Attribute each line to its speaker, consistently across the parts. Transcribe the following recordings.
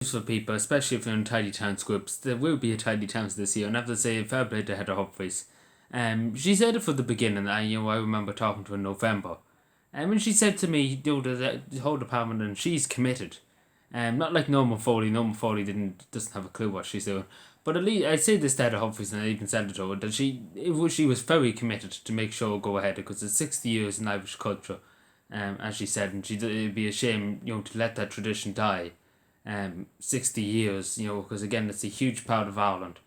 Speaker 1: For people, especially if you're in tidy towns groups, there will be a tidy towns this year, and I have to say, fair play to Heather Humphreys. She said it from the beginning. I remember talking to her in November, and she said to me, the whole department, and she's committed. Not like Norman Foley. Norman Foley doesn't have a clue what she's doing. But at least I say this to Heather Humphreys, and I even said it to her that she was very committed to make sure it go ahead because it's 60 years in Irish culture, as she said, and it'd be a shame, to let that tradition die. 60 years, because again, it's a huge part of Ireland.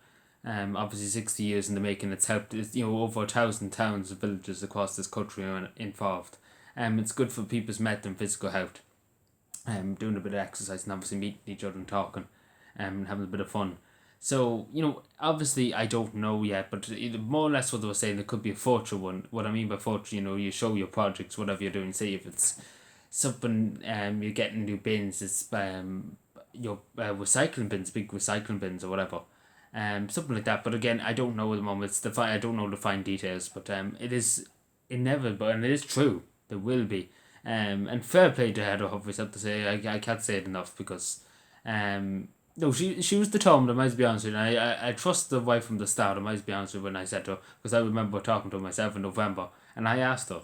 Speaker 1: Obviously 60 years in the making. It's helped, over 1,000 towns and villages across this country are involved. It's good for people's mental and physical health. Doing a bit of exercise and obviously meeting each other and talking, and having a bit of fun. So, obviously I don't know yet, but more or less what they were saying, there could be a future one. What I mean by future, you show your projects, whatever you're doing. Say if it's something, you're getting new bins, it's your recycling bins, big recycling bins or whatever. Something like that. But again, I don't know at the moment. I don't know the fine details, but it is inevitable and it is true. There will be. And fair play to Heather Humphreys, I have to say. I can't say it enough because no, she was determined, I might be honest with you. I trust the wife from the start, I might be honest with you when I said to her, because I remember talking to her myself in November, and I asked her,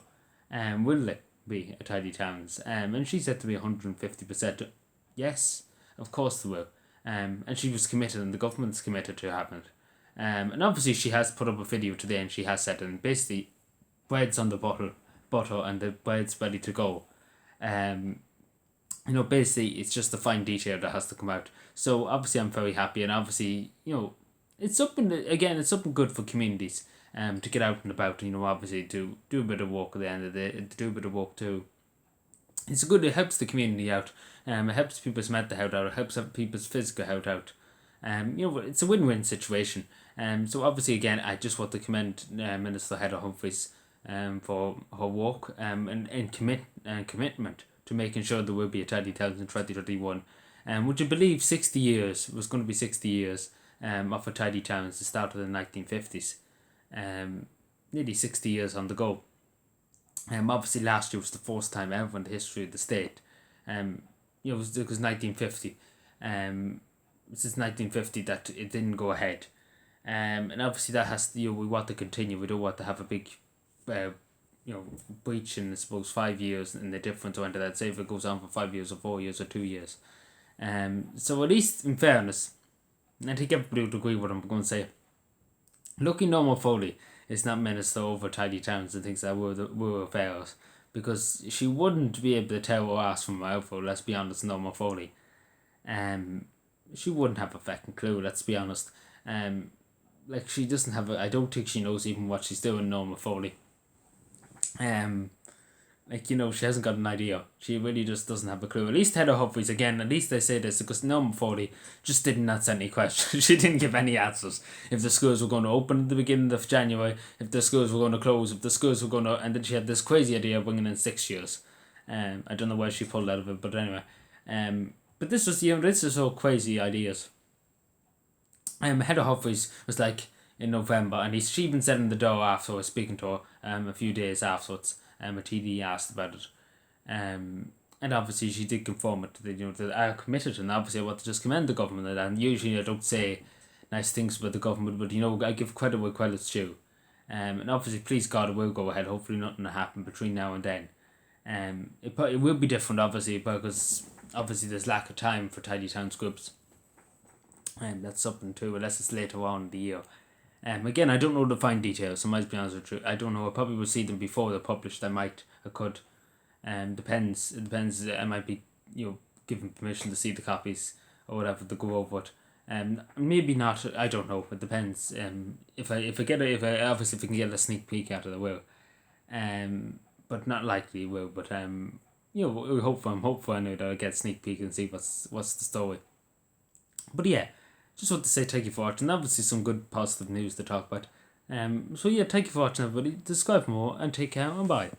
Speaker 1: will it be a tidy towns? And she said to me 150%, yes, of course they will. And she was committed, and the government's committed to having it. And obviously she has put up a video today, and she has said, and basically, bread's on the butter, and the bread's ready to go. Basically, it's just the fine detail that has to come out. So obviously, I'm very happy, and obviously, it's something it's something good for communities. To get out and about, obviously to do a bit of work at the end of the day, to do a bit of work too. It's good. It helps the community out. It helps people's mental health out. It helps people's physical health out. It's a win-win situation. So obviously, again, I just want to commend Minister Heather Humphreys for her work and commitment to making sure there will be a tidy towns in 2021. Would you believe 60 years was going to be 60 years of a tidy towns? It started in the 1950s. Nearly 60 years on the go. Obviously last year was the first time ever in the history of the state. It was 1950. Since 1950 that it didn't go ahead. And obviously that has we want to continue. We don't want to have a big breach in, I suppose, 5 years and the difference under that. Say if it goes on for 5 years or 4 years or 2 years. So at least in fairness, I think everybody would agree what I'm going to say. Lucky Norma Foley is not minister over tidy towns and things that were affairs, because she wouldn't be able to tell her ass from her mouth. Let's be honest, Norma Foley. She wouldn't have a fucking clue. Let's be honest. She doesn't have I don't think she knows even what she's doing, Norma Foley. She hasn't got an idea. She really just doesn't have a clue. At least Heather Humphreys, again, at least I say this because Norma Foley just didn't answer any questions. She didn't give any answers. If the schools were going to open at the beginning of January, if the schools were going to close, if the schools were going to... And then she had this crazy idea of bringing in 6 years. I don't know where she pulled out of it, but anyway. But this is all crazy ideas. Heather Humphreys was like in November, and she even said in the door after I was speaking to her a few days afterwards. A TD asked about it, and obviously she did confirm it. That I committed, and obviously I want to just commend the government. And usually I don't say nice things about the government, but I give credit where credit's due. And obviously, please God, it will go ahead. Hopefully, nothing will happen between now and then. It will be different, obviously, because obviously there's lack of time for tidy towns groups, and that's something too. Unless it's later on in the year. Again, I don't know the fine details, so I might be honest with you. I don't know. I probably will see them before they're published. I could. Depends. It depends. I might be, given permission to see the copies or whatever to go over it. Maybe not. I don't know. It depends. If I can get a sneak peek at it, I will. But not likely will. But I'm hopeful. I know that I get a sneak peek and see what's the story. But yeah. Just want to say thank you for watching. Obviously some good positive news to talk about. So yeah, thank you for watching everybody. Subscribe for more and take care and bye.